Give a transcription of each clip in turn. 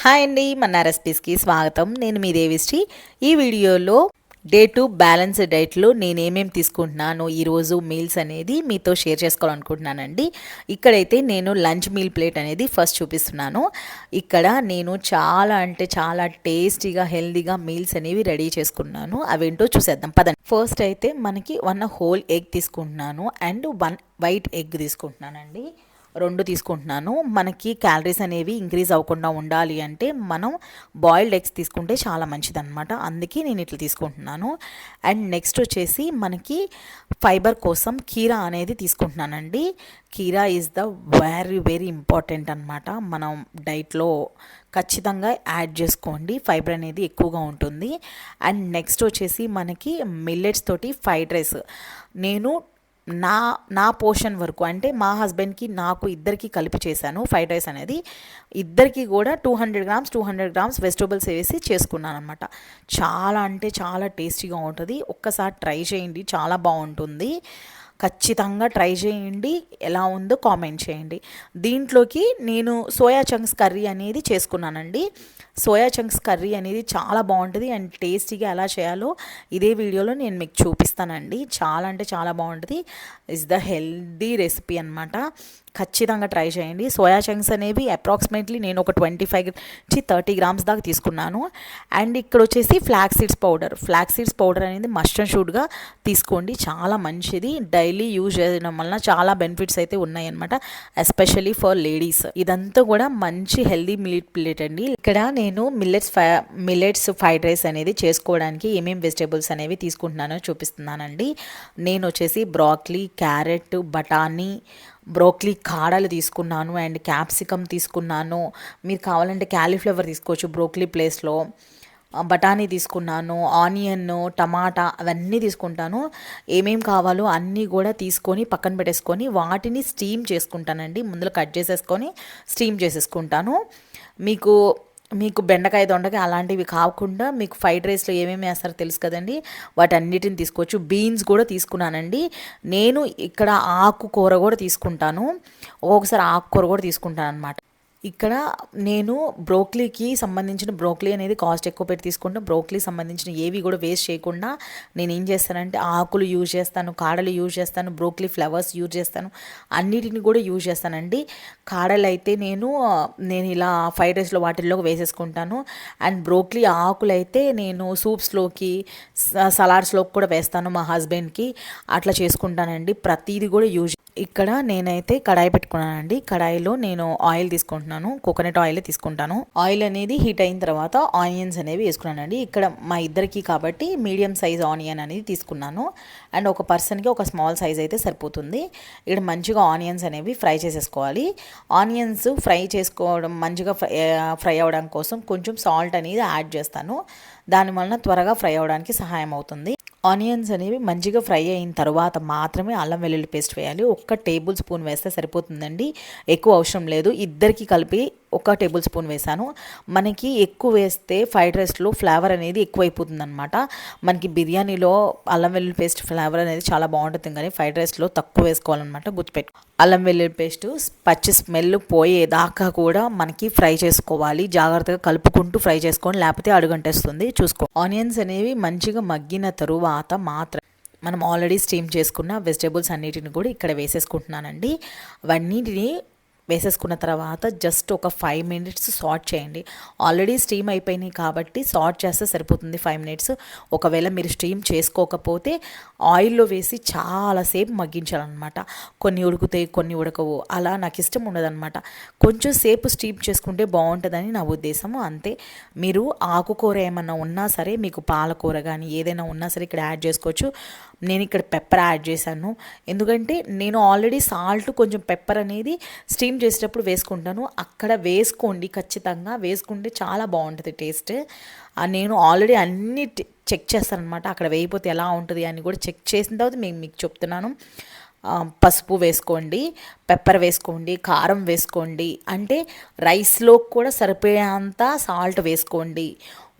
Hi అండి, మన రెసిపీస్కి స్వాగతం. నేను మీ దేవిశ్రీ. ఈ వీడియోలో డే 2 బ్యాలెన్స్ డైట్లో నేను ఏమేమి తీసుకుంటున్నాను ఈరోజు మీల్స్ అనేది మీతో షేర్ చేసుకోవాలనుకుంటున్నానండి. ఇక్కడైతే నేను లంచ్ మీల్ ప్లేట్ అనేది ఫస్ట్ చూపిస్తున్నాను. ఇక్కడ నేను చాలా అంటే చాలా టేస్టీగా హెల్దీగా మీల్స్ అనేవి రెడీ చేసుకున్నాను. అవేంటో చూసేద్దాం పదండి. ఫస్ట్ అయితే మనకి 1 హోల్ ఎగ్ తీసుకుంటున్నాను అండ్ 1 వైట్ ఎగ్ తీసుకుంటున్నానండి. 2 తీసుకుంటున్నాను. మనకి క్యాలరీస్ అనేవి ఇంక్రీజ్ అవ్వకుండా ఉండాలి అంటే మనం బాయిల్డ్ ఎగ్స్ తీసుకుంటే చాలా మంచిదన్నమాట. అందుకే నేను ఇట్లా తీసుకుంటున్నాను. అండ్ నెక్స్ట్ వచ్చేసి మనకి ఫైబర్ కోసం కీరా అనేది తీసుకుంటున్నానండి. కీరా is the very very important అనమాట. మనం డైట్లో ఖచ్చితంగా యాడ్ చేసుకోండి, ఫైబర్ అనేది ఎక్కువగా ఉంటుంది. అండ్ నెక్స్ట్ వచ్చేసి మనకి మిల్లెట్స్ తోటి ఫ్రైడ్ రైస్ నేను నా నా పోర్షన్ వరకు అంటే మా హస్బెండ్కి నాకు ఇద్దరికి కలిపి చేశాను. ఫ్రైడ్ రైస్ అనేది ఇద్దరికి కూడా 200 గ్రామ్స్ వెజిటబుల్స్ వేసి చేసుకున్నాను అనమాట. చాలా అంటే చాలా టేస్టీగా ఉంటుంది. ఒక్కసారి ట్రై చేయండి, చాలా బాగుంటుంది. ఖచ్చితంగా ట్రై చేయండి, ఎలా ఉందో కామెంట్ చేయండి. దీంట్లోకి నేను సోయా చంక్స్ కర్రీ అనేది చేసుకున్నానండి. సోయా చంక్స్ కర్రీ అనేది చాలా బాగుంటుంది అండ్ టేస్టీగా ఎలా చేయాలో ఇదే వీడియోలో నేను మీకు చూపిస్తానండి. చాలా అంటే చాలా బాగుంటుంది. ఇస్ ద హెల్దీ రెసిపీ అనమాట. ఖచ్చితంగా ట్రై చేయండి. సోయా చంక్స్ అనేవి అప్రాక్సిమేట్లీ నేను ఒక 25-30 గ్రామ్స్ దాకా తీసుకున్నాను. అండ్ ఇక్కడ వచ్చేసి ఫ్లాక్స్ సీడ్స్ పౌడర్ అనేది మస్ట్ అండ్ షుడ్గా తీసుకోండి, చాలా మంచిది. డైలీ యూజ్ చేయడం వలన చాలా బెనిఫిట్స్ అయితే ఉన్నాయన్నమాట, ఎస్పెషల్లీ ఫర్ లేడీస్. ఇదంతా కూడా మంచి హెల్దీ మిల్లెట్ ప్లేట్ అండి. ఇక్కడ నేను మిల్లెట్స్ ఫ్రైడ్ రైస్ అనేది చేసుకోవడానికి ఏమేమి వెజిటేబుల్స్ అనేవి తీసుకుంటున్నానో చూపిస్తున్నానండి. నేను వచ్చేసి బ్రాక్లీ, క్యారెట్, బఠానీ, బ్రోక్లీ కాడలు తీసుకున్నాను అండ్ క్యాప్సికమ్ తీసుకున్నాను. మీరు కావాలంటే క్యాలీఫ్లవర్ తీసుకోవచ్చు బ్రోక్లీ ప్లేస్లో. బఠానీ తీసుకున్నాను, ఆనియన్, టమాటా అవన్నీ తీసుకుంటాను. ఏమేమి కావాలో అన్నీ కూడా తీసుకొని పక్కన పెట్టేసుకొని వాటిని స్టీమ్ చేసుకుంటానండి. ముందులో కట్ చేసేసుకొని స్టీమ్ చేసేసుకుంటాను. మీకు బెండకాయ, దొండకాయ అలాంటివి కాకుండా మీకు ఫ్రైడ్ రైస్లో ఏమేమి వేస్తారో తెలుసు కదండి, వాటన్నిటిని తీసుకోవచ్చు. బీన్స్ కూడా తీసుకున్నానండి. నేను ఇక్కడ ఆకుకూర కూడా తీసుకుంటాను, ఒక్కొక్కసారి ఆకుకూర కూడా తీసుకుంటాను అనమాట. ఇక్కడ నేను బ్రోక్లీ అనేది కాస్ట్ ఎక్కువ పెట్టి తీసుకుంటే బ్రోక్లీ సంబంధించిన ఏవి కూడా వేస్ట్ చేయకుండా నేను ఏం చేస్తానంటే ఆకులు యూజ్ చేస్తాను, కాడలు యూజ్ చేస్తాను, బ్రోక్లీ ఫ్లవర్స్ యూజ్ చేస్తాను, అన్నిటిని కూడా యూజ్ చేస్తానండి. కాడలు అయితే నేను ఇలా ఫ్రైడ్ రైస్లో వాటిల్లోకి వేసేసుకుంటాను. అండ్ బ్రోక్లీ ఆకులు అయితే నేను సూప్స్లోకి, సలాడ్స్లోకి కూడా వేస్తాను మా హస్బెండ్కి. అట్లా చేసుకుంటానండి. ప్రతిదీ కూడా యూజ్. ఇక్కడ నేనైతే కడాయి పెట్టుకున్నానండి. కడాయిలో నేను ఆయిల్ తీసుకుంటున్నాను, కోకోనట్ ఆయిల్ తీసుకుంటాను. ఆయిల్ అనేది హీట్ అయిన తర్వాత ఆనియన్స్ అనేవి వేసుకున్నానండి. ఇక్కడ మా ఇద్దరికి కాబట్టి మీడియం సైజ్ ఆనియన్ అనేది తీసుకున్నాను. అండ్ ఒక పర్సన్కి ఒక స్మాల్ సైజ్ అయితే సరిపోతుంది. ఇక్కడ మంచిగా ఆనియన్స్ అనేవి ఫ్రై చేసేసుకోవాలి. ఆనియన్స్ ఫ్రై చేసుకోవడం మంచిగా ఫ్రై అవ్వడం కోసం కొంచెం సాల్ట్ అనేది యాడ్ చేస్తాను. దానివలన త్వరగా ఫ్రై అవ్వడానికి సహాయం అవుతుంది. ఆనియన్స్ అనేవి మంచిగా ఫ్రై అయిన తర్వాత మాత్రమే అల్లం వెల్లుల్లి పేస్ట్ వేయాలి. 1 టేబుల్ స్పూన్ వేస్తే సరిపోతుందండి, ఎక్కువ అవసరం లేదు. ఇద్దరికి కలిపి 1 టేబుల్ స్పూన్ వేసాను. మనకి ఎక్కువ వేస్తే ఫ్రైడ్ రైస్లో ఫ్లేవర్ అనేది ఎక్కువ అయిపోతుంది అనమాట. మనకి బిర్యానీలో అల్లం వెల్లుల్లి పేస్ట్ ఫ్లేవర్ అనేది చాలా బాగుంటుంది, కానీ ఫ్రైడ్ రైస్లో తక్కువ వేసుకోవాలన్నమాట, గుర్తుపెట్టు. అల్లం వెల్లుల్లి పేస్ట్ పచ్చి స్మెల్ పోయేదాకా కూడా మనకి ఫ్రై చేసుకోవాలి. జాగ్రత్తగా కలుపుకుంటూ ఫ్రై చేసుకోండి, లేకపోతే అడుగంటేస్తుంది. చూసుకో. ఆనియన్స్ అనేవి మంచిగా మగ్గిన తరువాత మాత్రం మనం ఆల్రెడీ స్టీమ్ చేసుకున్న వెజిటేబుల్స్ అన్నిటిని కూడా ఇక్కడ వేసేసుకుంటున్నానండి. అవన్నిటిని వేసేసుకున్న తర్వాత జస్ట్ ఒక 5 మినిట్స్ సాట్ చేయండి. ఆల్రెడీ స్టీమ్ అయిపోయినాయి కాబట్టి సాట్ చేస్తే సరిపోతుంది 5 మినిట్స్. ఒకవేళ మీరు స్టీమ్ చేసుకోకపోతే ఆయిల్లో వేసి చాలాసేపు మగ్గించాలన్నమాట. కొన్ని ఉడుకుతాయి, కొన్ని ఉడకవు. అలా నాకు ఇష్టం ఉండదన్నమాట. కొంచెం సేపు స్టీమ్ చేసుకుంటే బాగుంటుందని నా ఉద్దేశము, అంతే. మీరు ఆకుకూర ఏమన్నా ఉన్నా సరే, మీకు పాలకూర కానీ ఏదైనా ఉన్నా సరే ఇక్కడ యాడ్ చేసుకోవచ్చు. నేను ఇక్కడ పెప్పర్ యాడ్ చేశాను, ఎందుకంటే నేను ఆల్రెడీ సాల్ట్ కొంచెం పెప్పర్ అనేది స్టీమ్ చేసేటప్పుడు వేసుకుంటాను. అక్కడ వేసుకోండి, ఖచ్చితంగా వేసుకుంటే చాలా బాగుంటుంది టేస్ట్. నేను ఆల్రెడీ అన్నీ చెక్ చేస్తాను అనమాట. అక్కడ వేయిపోతే ఎలా ఉంటుంది అని కూడా చెక్ చేసిన తర్వాత మీకు చెప్తున్నాను. పసుపు వేసుకోండి, పెప్పర్ వేసుకోండి, కారం వేసుకోండి, అంటే రైస్లో కూడా సరిపోయేంత సాల్ట్ వేసుకోండి,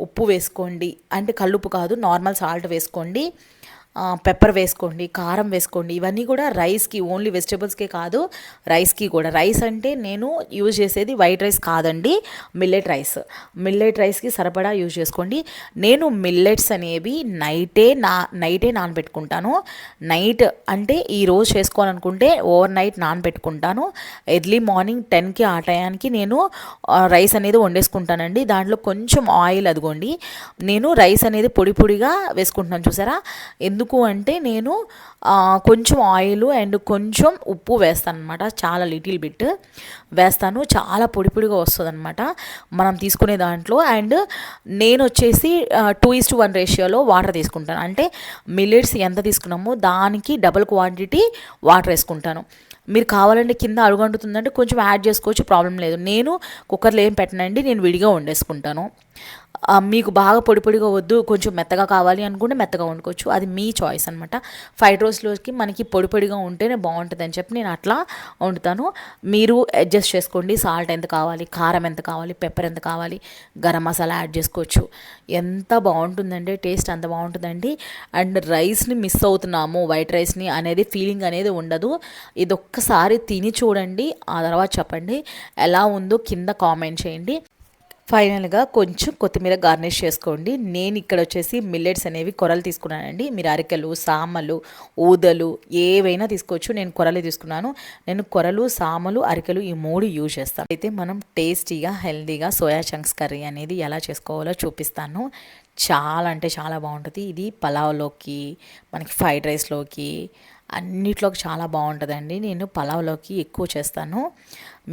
ఉప్పు వేసుకోండి, అంటే కల్లుప్పు కాదు నార్మల్ సాల్ట్ వేసుకోండి. పెప్పర్ వేసుకోండి, కారం వేసుకోండి. ఇవన్నీ కూడా రైస్కి, ఓన్లీ వెజిటేబుల్స్కే కాదు, రైస్కి కూడా. రైస్ అంటే నేను యూజ్ చేసేది వైట్ రైస్ కాదండి, మిల్లెట్ రైస్. మిల్లెట్ రైస్కి సరిపడా యూజ్ చేసుకోండి. నేను మిల్లెట్స్ అనేవి నైటే నానబెట్టుకుంటాను. నైట్ అంటే ఈరోజు చేసుకోవాలనుకుంటే ఓవర్ నైట్ నానబెట్టుకుంటాను. ఎర్లీ మార్నింగ్ 10కి ఆ టయానికి నేను రైస్ అనేది వండేసుకుంటానండి. దాంట్లో కొంచెం ఆయిల్, అదిగోండి నేను రైస్ అనేది పొడి పొడిగా వేసుకుంటున్నాను, చూసారా? ఎందుకు అంటే నేను కొంచెం ఆయిల్ అండ్ కొంచెం ఉప్పు వేస్తాను అనమాట, చాలా లిటిల్ బిట్ వేస్తాను. చాలా పొడి పొడిగా వస్తుంది అనమాట మనం తీసుకునే దాంట్లో. అండ్ నేను వచ్చేసి 2:1 రేషియోలో వాటర్ తీసుకుంటాను. అంటే మిల్లెట్స్ ఎంత తీసుకున్నామో దానికి డబుల్ క్వాంటిటీ వాటర్ వేసుకుంటాను. మీరు కావాలంటే కింద అడుగంటుతుందంటే కొంచెం యాడ్ చేసుకోవచ్చు, ప్రాబ్లం లేదు. నేను కుక్కర్లో ఏం పెట్టనండి, నేను విడిగా వండేసుకుంటాను. మీకు బాగా పొడి పొడిగా వద్దు, కొంచెం మెత్తగా కావాలి అనుకుంటే మెత్తగా వండుకోవచ్చు, అది మీ చాయిస్ అనమాట. ఫ్రైడ్ రైస్లోకి మనకి పొడి పొడిగా ఉంటేనే బాగుంటుంది అని చెప్పి నేను అట్లా వండుతాను. మీరు అడ్జస్ట్ చేసుకోండి, సాల్ట్ ఎంత కావాలి, కారం ఎంత కావాలి, పెప్పర్ ఎంత కావాలి, గరం మసాలా యాడ్ చేసుకోవచ్చు. ఎంత బాగుంటుందంటే టేస్ట్ అంత బాగుంటుందండి. అండ్ రైస్ని మిస్ అవుతున్నాము, వైట్ రైస్ని అనేది ఫీలింగ్ అనేది ఉండదు. ఇది ఒక్కసారి తిని చూడండి, ఆ తర్వాత చెప్పండి ఎలా ఉందో కింద కామెంట్ చేయండి. ఫైనల్గా కొంచెం కొత్తిమీర గార్నిష్ చేసుకోండి. నేను ఇక్కడ వచ్చేసి మిల్లెట్స్ అనేవి కొరలు తీసుకున్నానండి. మీరు అరికెలు, సామలు, ఊదలు ఏవైనా తీసుకోవచ్చు. నేను కొరలు తీసుకున్నాను. నేను కొరలు, సామలు, అరికెలు ఈ 3 యూజ్ చేస్తాను. అయితే మనం టేస్టీగా హెల్తీగా సోయా చంక్స్ కర్రీ అనేది ఎలా చేసుకోవాలో చూపిస్తాను. చాలా అంటే చాలా బాగుంటుంది. ఇది పలావ్లోకి, మనకి ఫ్రైడ్ రైస్లోకి, అన్నిట్లోకి చాలా బాగుంటుందండి. నేను పలావ్లోకి ఎక్కువ చేస్తాను,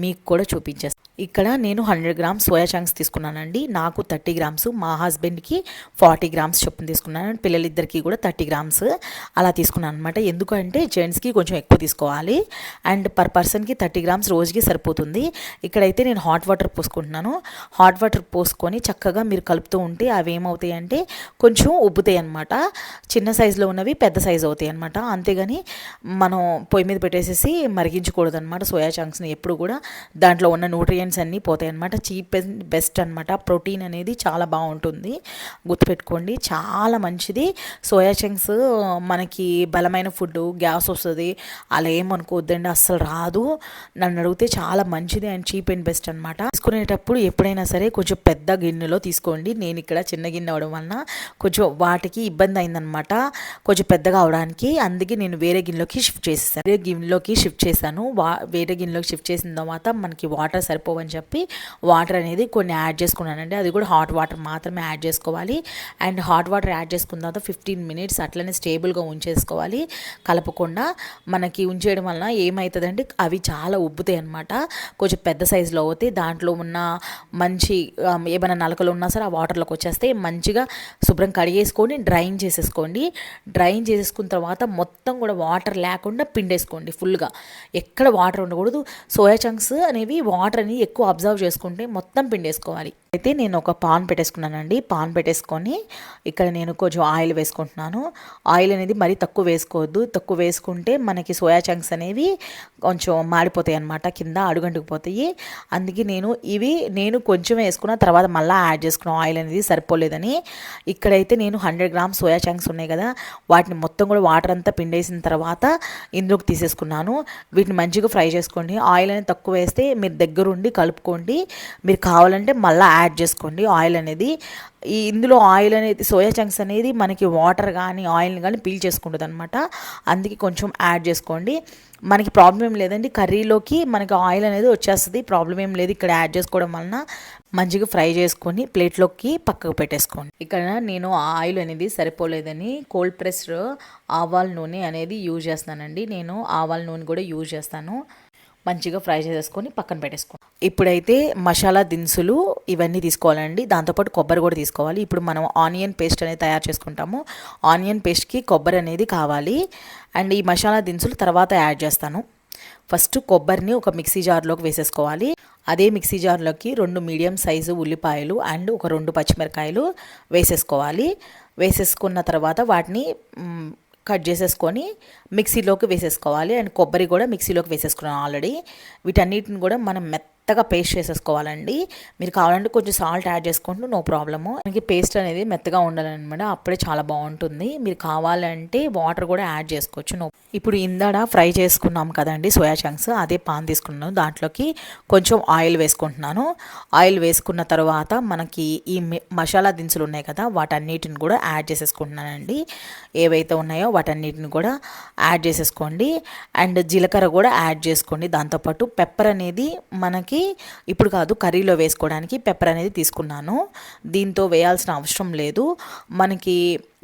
మీకు కూడా చూపించేస్తాను. ఇక్కడ నేను 100 గ్రామ్స్ సోయా చంక్స్ తీసుకున్నానండి. నాకు 30 గ్రామ్స్, మా హస్బెండ్కి 40 గ్రామ్స్ చొప్పున తీసుకున్నాను. పిల్లలిద్దరికి కూడా 30 గ్రామ్స్ అలా తీసుకున్నాను అనమాట. ఎందుకంటే జెంట్స్కి కొంచెం ఎక్కువ తీసుకోవాలి అండ్ పర్ పర్సన్కి 30 గ్రామ్స్ రోజుకి సరిపోతుంది. ఇక్కడైతే నేను హాట్ వాటర్ పోసుకుంటున్నాను. హాట్ వాటర్ పోసుకొని చక్కగా మీరు కలుపుతూ ఉంటే అవి ఏమవుతాయి అంటే కొంచెం ఉబ్బుతాయి అనమాట. చిన్న సైజులో ఉన్నవి పెద్ద సైజు అవుతాయి అనమాట. అంతేగాని మనం పొయ్యి మీద పెట్టేసేసి మరిగించకూడదు అనమాట. సోయా చంక్స్ని ఎప్పుడు కూడా దాంట్లో ఉన్న న్యూట్రియంట్స్ అన్నీ పోతాయి అనమాట. చీప్ అండ్ బెస్ట్ అనమాట. ప్రోటీన్ అనేది చాలా బాగుంటుంది, గుర్తుపెట్టుకోండి, చాలా మంచిది. సోయా చంక్స్ మనకి బలమైన ఫుడ్, గ్యాస్ వస్తుంది అలా ఏమనుకోవద్దండి, అస్సలు రాదు. నన్ను అడిగితే చాలా మంచిది అండ్ చీప్ అండ్ బెస్ట్ అనమాట. తీసుకునేటప్పుడు ఎప్పుడైనా సరే కొంచెం పెద్ద గిన్నెలో తీసుకోండి. నేను ఇక్కడ చిన్న గిన్నె అవడం వలన కొంచెం వాటికి ఇబ్బంది అయిందనమాట, కొంచెం పెద్దగా అవడానికి. అందుకే నేను వేరే గిన్నెలోకి షిఫ్ట్ చేసేసాను. వేరే గిన్నెలోకి షిఫ్ట్ చేశాను. వేరే గిన్నెలోకి షిఫ్ట్ చేసిన తర్వాత మనకి వాటర్ సరిపోవని చెప్పి వాటర్ అనేది కొన్ని యాడ్ చేసుకున్నానండి. అది కూడా హాట్ వాటర్ మాత్రమే యాడ్ చేసుకోవాలి. అండ్ హాట్ వాటర్ యాడ్ చేసుకున్న తర్వాత 15 మినిట్స్ అట్లనే స్టేబుల్గా ఉంచేసుకోవాలి, కలపకుండా. మనకి ఉంచేయడం వలన ఏమవుతుందంటే అవి చాలా ఉబ్బుతాయి అనమాట. కొంచెం పెద్ద సైజులో అవుతాయి. దాంట్లో ఉన్న మంచి ఏమైనా నలకలు ఉన్నా సరే ఆ వాటర్లోకి వచ్చేస్తే మంచిగా శుభ్రం కడిగేసుకొని డ్రైన్ చేసేసుకోండి. డ్రైన్ చేసేసుకున్న తర్వాత మొత్తం కూడా వాటర్ లేకుండా పిండేసుకోండి ఫుల్గా, ఎక్కడ వాటర్ ఉండకూడదు. సోయా చంక్స్ అనేవి వాటర్ అని ఎక్కువ అబ్జర్వ్ చేసుకుంటే మొత్తం పిండేసుకోవాలి. అయితే నేను ఒక పాన్ పెట్టేసుకున్నానండి. పాన్ పెట్టేసుకొని ఇక్కడ నేను కొంచెం ఆయిల్ వేసుకుంటున్నాను. ఆయిల్ అనేది మరీ తక్కువ వేసుకోవద్దు, తక్కువ వేసుకుంటే మనకి సోయా చంక్స్ అనేవి కొంచెం మాడిపోతాయి అన్నమాట, కింద అడుగంటుకుపోతాయి. అందుకే నేను కొంచెం వేసుకున్న తర్వాత మళ్ళీ యాడ్ చేసుకున్న ఆయిల్ అనేది సరిపోలేదని. ఇక్కడైతే నేను 100 గ్రామ్స్ సోయా చంక్స్ ఉన్నాయి కదా, వాటిని మొత్తం కూడా వాటర్ అంతా పిండేసిన తర్వాత ఇందులోకి తీసేసుకున్నాను. వీటిని మంచిగా ఫ్రై చేసుకోండి. ఆయిల్ అనేది తక్కువ వేస్తే మీరు దగ్గరుండి కలుపుకోండి. మీరు కావాలంటే మళ్ళీ యాడ్ చేసుకోండి ఆయిల్ అనేది. ఇందులో ఆయిల్ అనేది, సోయా చంక్స్ అనేది మనకి వాటర్ కానీ ఆయిల్ని కానీ పీల్ చేసుకుంటుంది అనమాట. అందుకే కొంచెం యాడ్ చేసుకోండి. మనకి ప్రాబ్లం ఏం లేదండి, కర్రీలోకి మనకి ఆయిల్ అనేది వచ్చేస్తుంది, ప్రాబ్లం ఏం లేదు. ఇక్కడ యాడ్ చేసుకోవడం వలన మంచిగా ఫ్రై చేసుకొని ప్లేట్లోకి పక్కకు పెట్టేసుకోండి. ఇక్కడ నేను ఆయిల్ అనేది సరిపోలేదని కోల్డ్ ప్రెస్డ్ ఆవాల నూనె అనేది యూజ్ చేస్తానండి. నేను ఆవాల నూనె కూడా యూజ్ చేస్తాను. మంచిగా ఫ్రై చేసేసుకొని పక్కన పెట్టేసుకోండి. ఇప్పుడైతే మసాలా దినుసులు ఇవన్నీ తీసుకోవాలండి, దాంతోపాటు కొబ్బరి కూడా తీసుకోవాలి. ఇప్పుడు మనం ఆనియన్ పేస్ట్ అనేది తయారు చేసుకుంటాము. ఆనియన్ పేస్ట్కి కొబ్బరి అనేది కావాలి. అండ్ ఈ మసాలా దినుసులు తర్వాత యాడ్ చేస్తాను. ఫస్ట్ కొబ్బరిని ఒక మిక్సీ జార్లోకి వేసేసుకోవాలి. అదే మిక్సీ జార్లోకి 2 మీడియం సైజు ఉల్లిపాయలు అండ్ ఒక 2 పచ్చిమిరకాయలు వేసేసుకోవాలి. వేసేసుకున్న తర్వాత వాటిని కట్ చేసేసుకొని మిక్సీలోకి వేసేసుకోవాలి. అండ్ కొబ్బరి కూడా మిక్సీలోకి వేసేసుకున్నాను ఆల్రెడీ. వీటన్నిటిని కూడా మనం మెత్తగా పేస్ట్ చేసేసుకోవాలండి. మీరు కావాలంటే కొంచెం సాల్ట్ యాడ్ చేసుకోండి, నో ప్రాబ్లము. మనకి పేస్ట్ అనేది మెత్తగా ఉండాలన్నమాట, అప్పుడే చాలా బాగుంటుంది. మీరు కావాలంటే వాటర్ కూడా యాడ్ చేసుకోవచ్చు. ఇప్పుడు ఇందాడ ఫ్రై చేసుకున్నాం కదండి సోయా చంక్స్, అదే పాన్ తీసుకున్నాను. దాంట్లోకి కొంచెం ఆయిల్ వేసుకుంటున్నాను. ఆయిల్ వేసుకున్న తర్వాత మనకి ఈ మసాలా దినుసులు ఉన్నాయి కదా, వాటన్నిటిని కూడా యాడ్ చేసేసుకుంటున్నానండి. ఏవైతే ఉన్నాయో వాటన్నిటిని కూడా యాడ్ చేసేసుకోండి. అండ్ జీలకర్ర కూడా యాడ్ చేసుకోండి. దాంతోపాటు పెప్పర్ అనేది మనకి ఇప్పుడు కాదు, కర్రీలో వేసుకోవడానికి పెప్పర్ అనేది తీసుకున్నాను. దీంతో వేయాల్సిన అవసరం లేదు. మనకి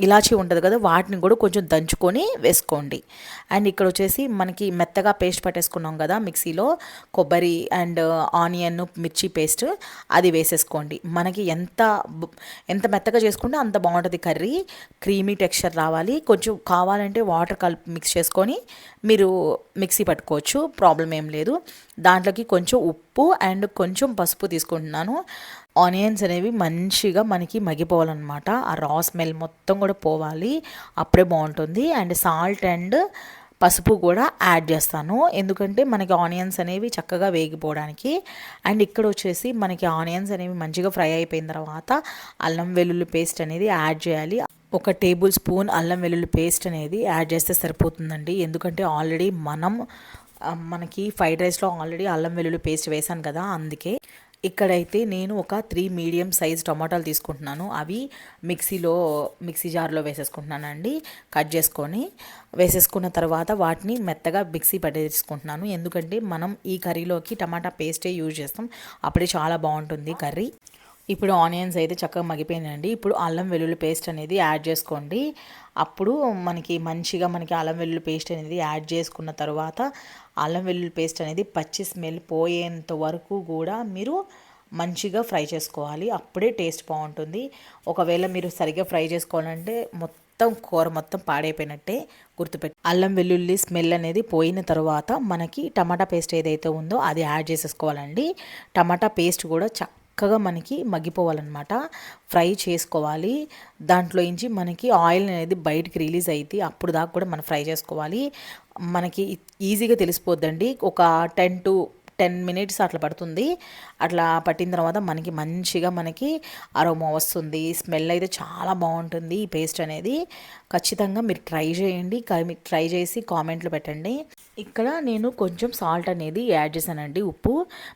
ఇలాచీ ఉంటుంది కదా, వాటిని కూడా కొంచెం దంచుకొని వేసుకోండి. అండ్ ఇక్కడ వచ్చేసి మనకి మెత్తగా పేస్ట్ పట్టేసుకున్నాం కదా మిక్సీలో, కొబ్బరి అండ్ ఆనియన్ మిర్చి పేస్ట్, అది వేసేసుకోండి. మనకి ఎంత మెత్తగా చేసుకుంటే అంత బాగుంటుంది కర్రీ. క్రీమీ టెక్స్చర్ రావాలి. కొంచెం కావాలంటే వాటర్ కలిపి మిక్స్ చేసుకొని మీరు మిక్సీ పట్టుకోవచ్చు, ప్రాబ్లం ఏం లేదు. దాంట్లోకి కొంచెం ఉప్పు అండ్ కొంచెం పసుపు తీసుకుంటున్నాను. ఆనియన్స్ అనేవి మంచిగా మనకి మగ్గిపోవాలన్నమాట, ఆ రా స్మెల్ మొత్తం కూడా పోవాలి, అప్పుడే బాగుంటుంది. అండ్ సాల్ట్ అండ్ పసుపు కూడా యాడ్ చేస్తాను, ఎందుకంటే మనకి ఆనియన్స్ అనేవి చక్కగా వేగిపోవడానికి. అండ్ ఇక్కడ వచ్చేసి మనకి ఆనియన్స్ అనేవి మంచిగా ఫ్రై అయిపోయిన తర్వాత అల్లం వెల్లుల్లి పేస్ట్ అనేది యాడ్ చేయాలి. 1 టేబుల్ స్పూన్ అల్లం వెల్లుల్లి పేస్ట్ అనేది యాడ్ చేస్తే సరిపోతుందండి, ఎందుకంటే ఆల్రెడీ మనకి ఫ్రైడ్ రైస్లో ఆల్రెడీ అల్లం వెల్లుల్లి పేస్ట్ వేసాను కదా, అందుకే. ఇక్కడైతే నేను ఒక 3 మీడియం సైజ్ టమాటాలు తీసుకుంటున్నాను. అవి మిక్సీ జార్లో వేసేసుకుంటున్నానండి. కట్ చేసుకొని వేసేసుకున్న తర్వాత వాటిని మెత్తగా మిక్సీ పట్టేసుకుంటున్నాను, ఎందుకంటే మనం ఈ కర్రీలోకి టమాటా పేస్టే యూజ్ చేస్తాం, అప్పుడే చాలా బాగుంటుంది కర్రీ. ఇప్పుడు ఆనియన్స్ అయితే చక్కగా మగ్గిపోయినాయండి. ఇప్పుడు అల్లం వెల్లుల్లి పేస్ట్ అనేది యాడ్ చేసుకోండి. అప్పుడు మనకి అల్లం వెల్లుల్లి పేస్ట్ అనేది యాడ్ చేసుకున్న తర్వాత అల్లం వెల్లుల్లి పేస్ట్ అనేది పచ్చి స్మెల్ పోయేంత వరకు కూడా మీరు మంచిగా ఫ్రై చేసుకోవాలి, అప్పుడే టేస్ట్ బాగుంటుంది. ఒకవేళ మీరు సరిగ్గా ఫ్రై చేసుకోవాలంటే కూర మొత్తం పాడైపోయినట్టే, గుర్తుపెట్టి. అల్లం వెల్లుల్లి స్మెల్ అనేది పోయిన తర్వాత మనకి టమాటా పేస్ట్ ఏదైతే ఉందో అది యాడ్ చేసేసుకోవాలండి. టమాటా పేస్ట్ కూడా చక్కగా మనకి మగ్గిపోవాలన్నమాట, ఫ్రై చేసుకోవాలి. దాంట్లో నుంచి మనకి ఆయిల్ అనేది బయటికి రిలీజ్ అయితే అప్పుడు దాకా కూడా మనం ఫ్రై చేసుకోవాలి. మనకి ఈజీగా తెలిసిపోద్దండి, ఒక 10 మినిట్స్ అట్లా పడుతుంది. అట్లా పట్టిన తర్వాత మంచిగా అరోమా వస్తుంది, స్మెల్ అయితే చాలా బాగుంటుంది. ఈ పేస్ట్ అనేది ఖచ్చితంగా మీరు ట్రై చేయండి, ట్రై చేసి కామెంట్లు పెట్టండి. ఇక్కడ నేను కొంచెం సాల్ట్ అనేది యాడ్ చేశానండి.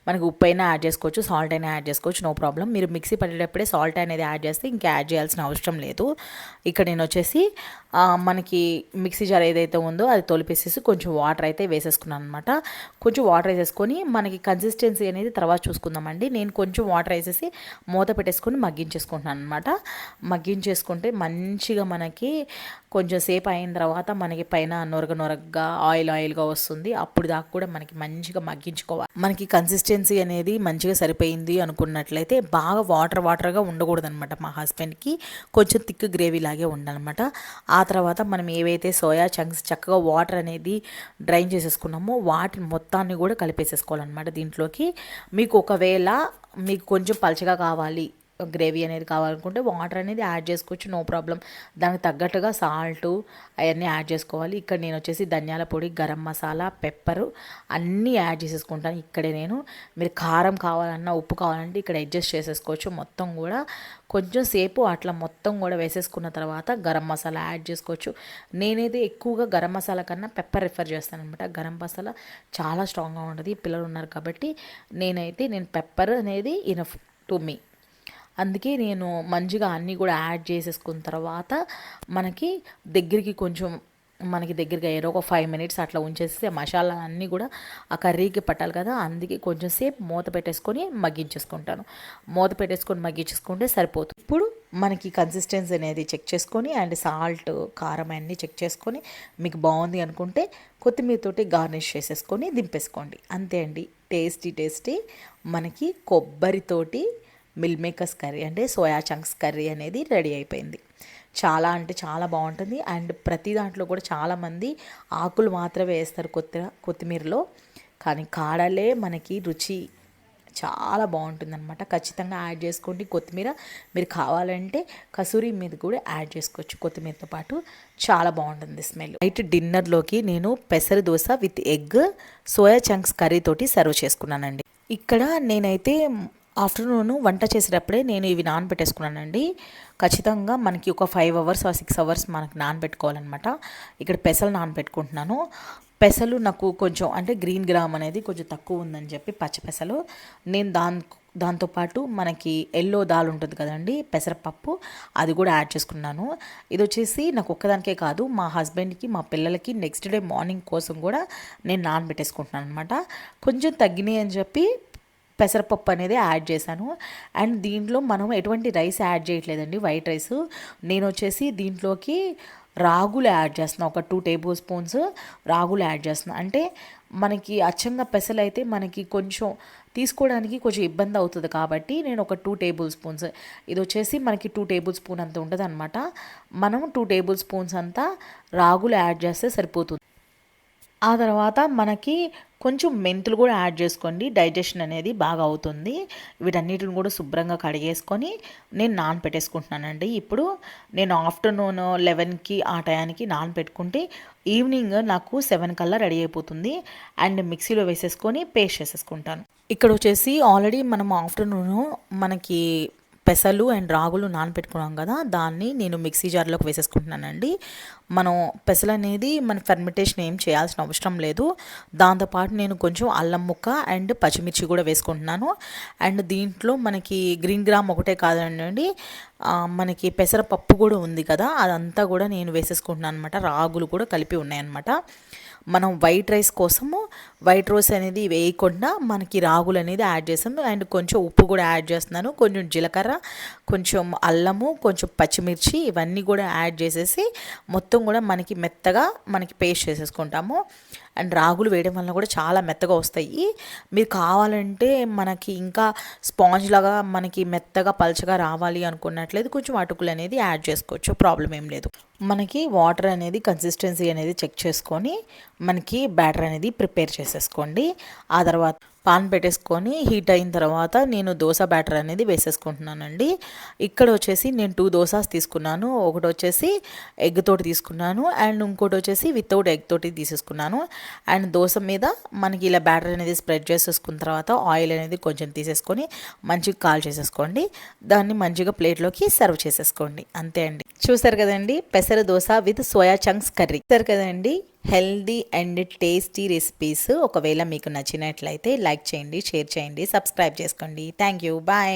మనకి ఉప్పు అయినా యాడ్ చేసుకోవచ్చు, సాల్ట్ అయినా యాడ్ చేసుకోవచ్చు, నో ప్రాబ్లం. మీరు మిక్సీ పట్టేటప్పుడే సాల్ట్ అనేది యాడ్ చేస్తే ఇంకా యాడ్ చేయాల్సిన అవసరం లేదు. ఇక్కడ నేను వచ్చేసి మనకి మిక్సీ జార్ ఏదైతే ఉందో అది తొలిపేసేసి కొంచెం వాటర్ అయితే వేసేసుకున్నాను అనమాట. కొంచెం వాటర్ వేసేసుకొని మనకి కన్సిస్టెన్సీ అనేది తర్వాత చూసుకుందామండి. నేను కొంచెం వాటర్ వేసేసి మూత పెట్టేసుకొని మగ్గించేసుకుంటున్నాను అనమాట. మగ్గించేసుకుంటే మంచిగా మనకి కొంచెం సేపు అయిన తర్వాత మనకి పైన నొరగగా ఆయిల్గా వస్తుంది. అప్పుడు దాకా కూడా మనకి మంచిగా మగ్గించుకోవాలి. మనకి కన్సిస్టెన్సీ అనేది మంచిగా సరిపోయింది అనుకున్నట్లయితే బాగా వాటర్గా ఉండకూడదనమాట. మా హస్బెండ్కి కొంచెం థిక్ గ్రేవీ లాగే ఉండాలన్నమాట. ఆ తర్వాత మనం ఏవైతే సోయా చంక్స్ చక్కగా వాటర్ అనేది డ్రైన్ చేసేసుకున్నామో వాటిని మొత్తాన్ని కూడా కలిపేసేసుకోవాలన్నమాట దీంట్లోకి. మీకు కొంచెం పలచగా కావాలి, గ్రేవీ అనేది కావాలనుకుంటే వాటర్ అనేది యాడ్ చేసుకోవచ్చు, నో ప్రాబ్లం. దానికి తగ్గట్టుగా సాల్ట్ అవన్నీ యాడ్ చేసుకోవాలి. ఇక్కడ నేను వచ్చేసి ధనియాల పొడి, గరం మసాలా, పెప్పరు అన్నీ యాడ్ చేసేసుకుంటాను. ఇక్కడే మీరు కారం కావాలన్నా ఉప్పు కావాలంటే ఇక్కడ అడ్జస్ట్ చేసేసుకోవచ్చు. మొత్తం కూడా కొంచెం సేపు అట్లా మొత్తం కూడా వేసేసుకున్న తర్వాత గరం మసాలా యాడ్ చేసుకోవచ్చు. నేనైతే ఎక్కువగా గరం మసాలా కన్నా పెప్పర్ రిఫర్ చేస్తాను అనమాట. గరం మసాలా చాలా స్ట్రాంగ్గా ఉంటుంది, పిల్లలు ఉన్నారు కాబట్టి నేను పెప్పర్ అనేది ఇనఫ్ టు మీ. అందుకే నేను మంచిగా అన్నీ కూడా యాడ్ చేసేసుకున్న తర్వాత మనకి దగ్గరగా ఏదో ఒక 5 మినిట్స్ అట్లా ఉంచేస్తే మసాలా అన్నీ కూడా ఆ కర్రీకి పట్టాలి కదా, అందుకే కొంచెం సేపు మూత పెట్టేసుకొని మగ్గించేసుకుంటాను. మూత పెట్టేసుకొని మగ్గించేసుకుంటే సరిపోతుంది. ఇప్పుడు మనకి కన్సిస్టెన్సీ అనేది చెక్ చేసుకొని అండ్ సాల్ట్, కారం అన్నీ చెక్ చేసుకొని మీకు బాగుంది అనుకుంటే కొత్తిమీరతోటి గార్నిష్ చేసేసుకొని దింపేసుకోండి. అంతే అండి, టేస్టీ మనకి కొబ్బరితోటి మిల్ మేకర్స్ కర్రీ అంటే సోయా చంక్స్ కర్రీ అనేది రెడీ అయిపోయింది. చాలా అంటే చాలా బాగుంటుంది. అండ్ ప్రతి దాంట్లో కూడా చాలామంది ఆకులు మాత్రమే వేస్తారు కొత్తిమీరలో, కానీ కాడలే మనకి రుచి చాలా బాగుంటుందన్నమాట. ఖచ్చితంగా యాడ్ చేసుకోండి కొత్తిమీర. మీరు కావాలంటే కసూరి మీద కూడా యాడ్ చేసుకోవచ్చు కొత్తిమీరతో పాటు, చాలా బాగుంటుంది స్మెల్. నైట్ డిన్నర్లోకి నేను పెసర dosa with egg soya chunks curry తోటి సర్వ్ చేసుకున్నానండి. ఇక్కడ నేనైతే ఆఫ్టర్నూన్ వంట చేసేటప్పుడే నేను ఇవి నానబెట్టేసుకున్నానండి. ఖచ్చితంగా మనకి ఒక 5 అవర్స్ ఆర్ 6 అవర్స్ మనకి నానబెట్టుకోవాలన్నమాట. ఇక్కడ పెసలు నానబెట్టుకుంటున్నాను. పెసలు నాకు కొంచెం అంటే గ్రీన్ గ్రామ్ అనేది కొంచెం తక్కువ ఉందని చెప్పి పచ్చి పెసలు నేను దాంతోపాటు మనకి ఎల్లో దాల్ ఉంటుంది కదండి, పెసరపప్పు, అది కూడా యాడ్ చేసుకున్నాను. ఇది వచ్చేసి నాకు ఒక్కదానికే కాదు, మా హస్బెండ్కి, మా పిల్లలకి నెక్స్ట్ డే మార్నింగ్ కోసం కూడా నేను నానబెట్టేసుకుంటున్నాను అనమాట. కొంచెం తగ్గినాయి అని చెప్పి పెసరపప్పు అనేది యాడ్ చేశాను. అండ్ దీంట్లో మనం ఎటువంటి రైస్ యాడ్ చేయట్లేదండి, వైట్ రైస్. నేను వచ్చేసి దీంట్లోకి రాగులు యాడ్ చేస్తున్నాను. ఒక 2 టేబుల్ స్పూన్స్ రాగులు యాడ్ చేస్తున్నాను. అంటే మనకి అచ్చంగా పెసలు అయితే మనకి కొంచెం తీసుకోవడానికి కొంచెం ఇబ్బంది అవుతుంది కాబట్టి నేను ఒక 2 టేబుల్ స్పూన్స్, ఇది వచ్చేసి మనకి 2 టేబుల్ స్పూన్ అంత ఉంటుంది అనమాట. మనం 2 టేబుల్ స్పూన్స్ అంతా రాగులు యాడ్ చేస్తే సరిపోతుంది. ఆ తర్వాత మనకి కొంచెం మెంతులు కూడా యాడ్ చేసుకోండి, డైజెషన్ అనేది బాగా అవుతుంది. వీటన్నిటిని కూడా శుభ్రంగా కడిగేసుకొని నేను నానపెట్టేసుకుంటున్నానండి. ఇప్పుడు నేను ఆఫ్టర్నూన్ 11కి ఆ టయానికి నానపెట్టుకుంటే ఈవినింగ్ నాకు 7 కల్లా రెడీ అయిపోతుంది. అండ్ మిక్సీలో వేసేసుకొని పేస్ట్ చేసేసుకుంటాను. ఇక్కడ వచ్చేసి ఆల్రెడీ మనం ఆఫ్టర్నూన్ మనకి పెసలు అండ్ రాగులు నానపెట్టుకున్నాం కదా, దాన్ని నేను మిక్సీ జార్లోకి వేసేసుకుంటున్నానండి. మనం పెసలు అనేది మన ఫెర్మెంటేషన్ ఏం చేయాల్సిన అవసరం లేదు. దాంతోపాటు నేను కొంచెం అల్లం ముక్క అండ్ పచ్చిమిర్చి కూడా వేసుకుంటున్నాను. అండ్ దీంట్లో మనకి గ్రీన్ గ్రామ్ ఒకటే కాదండి, మనకి పెసరపప్పు కూడా ఉంది కదా, అదంతా కూడా నేను వేసేసుకుంటున్నాను అనమాట. రాగులు కూడా కలిపి ఉన్నాయన్నమాట. మనం వైట్ రైస్ కోసము వైట్ రైస్ అనేది వేయకుండా మనకి రాగులు అనేది యాడ్ చేస్తాను. అండ్ కొంచెం ఉప్పు కూడా యాడ్ చేస్తున్నాను, కొంచెం జీలకర్ర, కొంచెం అల్లము, కొంచెం పచ్చిమిర్చి, ఇవన్నీ కూడా యాడ్ చేసేసి మొత్తం కూడా మనకి మెత్తగా మనకి పేస్ట్ చేసేసుకుంటాము. అండ్ రాగులు వేయడం వల్ల కూడా చాలా మెత్తగా వస్తాయి. మీరు కావాలంటే మనకి ఇంకా స్పాంజ్ లాగా మనకి మెత్తగా పల్చగా రావాలి అనుకున్నట్లయితే కొంచెం అటుకులు అనేది యాడ్ చేసుకోవచ్చు, ప్రాబ్లం ఏం లేదు. మనకి వాటర్ అనేది కన్సిస్టెన్సీ అనేది చెక్ చేసుకొని మనకి బ్యాటర్ అనేది ప్రిపేర్ చేసేసుకోండి. ఆ తర్వాత పాన్ పెట్టేసుకొని హీట్ అయిన తర్వాత నేను దోశ బ్యాటర్ అనేది వేసేసుకుంటున్నానండి. ఇక్కడ వచ్చేసి నేను 2 దోసాస్ తీసుకున్నాను. ఒకటి వచ్చేసి ఎగ్ తోటి తీసుకున్నాను అండ్ ఇంకోటి వచ్చేసి వితౌట్ ఎగ్ తోటి తీసేసుకున్నాను. అండ్ దోశ మీద మనకి ఇలా బ్యాటర్ అనేది స్ప్రెడ్ చేసేసుకున్న తర్వాత ఆయిల్ అనేది కొంచెం తీసేసుకొని మంచిగా కాల్ చేసేసుకోండి. దాన్ని మంచిగా ప్లేట్లోకి సర్వ్ చేసేసుకోండి, అంతే అండి. చూసారు కదండి, పెసర dosa with soya chunks curry. చూసారు కదండి, హెల్దీ అండ్ టేస్టీ రెసిపీస్. ఒకవేళ మీకు నచ్చినట్లయితే లైక్ చేయండి, షేర్ చేయండి, సబ్స్క్రైబ్ చేసుకోండి. Thank you, bye.